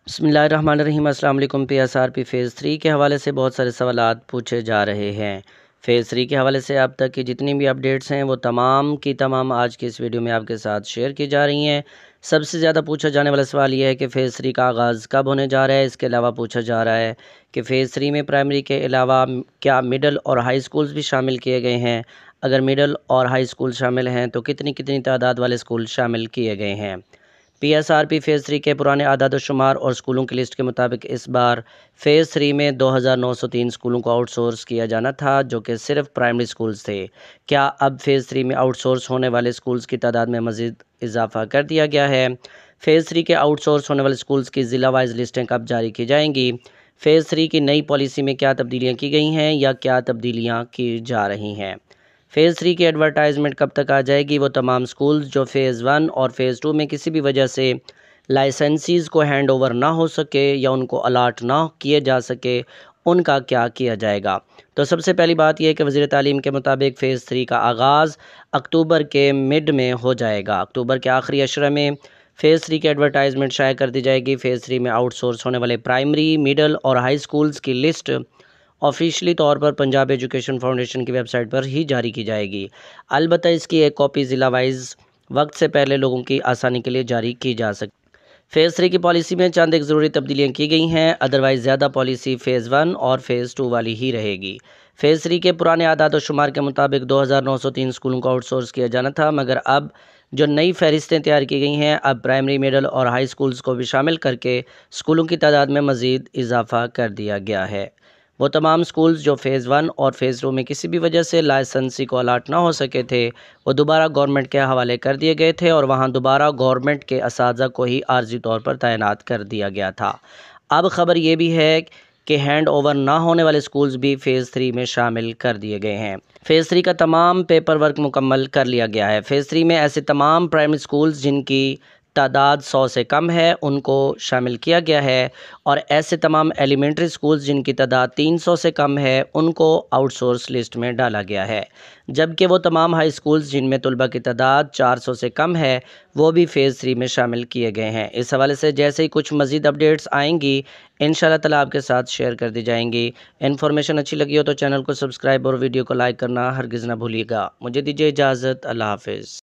بسم اللہ الرحمن الرحیم۔ السلام علیکم۔ PSRP فیز 3 کے حوالے سے بہت سارے سوالات پوچھے جا رہے ہیں۔ فیز 3 کے حوالے سے اب تک کی جتنی بھی اپڈیٹس ہیں وہ تمام کی تمام آج کی اس ویڈیو میں آپ کے ساتھ شیئر کی جا رہی ہیں۔ سب سے زیادہ پوچھا جانے والا سوال یہ ہے کہ فیز 3 کا آغاز کب ہونے جا رہا ہے۔ اس کے علاوہ پوچھا جا رہا ہے کہ فیز 3 میں پرائمری کے علاوہ کیا مڈل اور ہائی سکولز بھی شامل کیے گئے ہیں؟ اگر مڈل اور ہائی سکول شامل ہیں تو کتنی تعداد والے سکول شامل کیے گئے ہیں؟ PSRP فیز 3 کے پرانے اعداد و شمار اور سکولوں کی لسٹ کے مطابق اس بار فیز 3 میں 2903 سکولوں کو آؤٹ سورس کیا جانا تھا، جو کہ صرف پرائمری سکولز تھے۔ کیا اب فیز 3 میں آؤٹ سورس ہونے والے سکولز کی تعداد میں مزید اضافہ کر دیا گیا ہے؟ فیز 3 کے آؤٹ سورس ہونے والے سکولز کی ضلع وائز لسٹیں کب جاری کی جائیں گی؟ فیز 3 کی نئی پالیسی میں کیا تبدیلیاں کی گئی ہیں یا کیا تبدیلیاں کی جا رہی ہیں؟ فیز 3 کی ایڈورٹائزمنٹ کب تک آ جائے گی؟ وہ تمام سکولز جو فیز 1 اور فیز 2 میں کسی بھی وجہ سے لائسنسیز کو ہینڈ اوور نہ ہو سکے یا ان کو الاٹ نہ کیے جا سکے، ان کا کیا کیا جائے گا؟ تو سب سے پہلی بات یہ ہے کہ وزیر تعلیم کے مطابق فیز 3 کا آغاز اکتوبر کے مڈ میں ہو جائے گا۔ اکتوبر کے آخری عشرے میں فیز 3 کی ایڈورٹائزمنٹ شائع کر دی جائے گی۔ فیز 3 میں آؤٹ سورس ہونے والے پرائمری، مڈل اور ہائی سکولز کی لسٹ آفیشلی طور پر پنجاب ایجوکیشن فاؤنڈیشن کی ویب سائٹ پر ہی جاری کی جائے گی۔ البتہ اس کی ایک کاپی ضلع وائز وقت سے پہلے لوگوں کی آسانی کے لیے جاری کی جا سکتی ہے۔ فیز 3 کی پالیسی میں چند ایک ضروری تبدیلیاں کی گئی ہیں، ادروائز زیادہ پالیسی فیز 1 اور فیز 2 والی ہی رہے گی۔ فیز 3 کے پرانے اعداد و شمار کے مطابق 2903 سکولوں کو آؤٹ سورس کیا جانا تھا، مگر اب جو نئی فہرستیں تیار کی گئی ہیں، اب پرائمری، مڈل اور ہائی سکولز کو بھی شامل کر کے سکولوں کی تعداد میں مزید اضافہ کر دیا گیا ہے۔ وہ تمام سکولز جو فیز 1 اور فیز 2 میں کسی بھی وجہ سے لائسنسی کو الاٹ نہ ہو سکے تھے، وہ دوبارہ گورنمنٹ کے حوالے کر دیے گئے تھے اور وہاں دوبارہ گورنمنٹ کے اساتذہ کو ہی عارضی طور پر تعینات کر دیا گیا تھا۔ اب خبر یہ بھی ہے کہ ہینڈ اوور نہ ہونے والے سکولز بھی فیز 3 میں شامل کر دیے گئے ہیں۔ فیز 3 کا تمام پیپر ورک مکمل کر لیا گیا ہے۔ فیز 3 میں ایسے تمام پرائمری سکولز جن کی تعداد 100 سے کم ہے ان کو شامل کیا گیا ہے، اور ایسے تمام ایلیمنٹری سکولز جن کی تعداد 300 سے کم ہے ان کو آؤٹ سورس لسٹ میں ڈالا گیا ہے، جبکہ وہ تمام ہائی سکولز جن میں طلبہ کی تعداد 400 سے کم ہے وہ بھی فیز 3 میں شامل کیے گئے ہیں۔ اس حوالے سے جیسے ہی کچھ مزید اپڈیٹس آئیں گی انشاءاللہ تعالیٰ آپ کے ساتھ شیئر کر دی جائیں گی۔ انفارمیشن اچھی لگی ہو تو چینل کو سبسکرائب اور ویڈیو کو لائک کرنا ہرگز نہ بھولیے گا۔ مجھے دیجیے اجازت، اللہ حافظ۔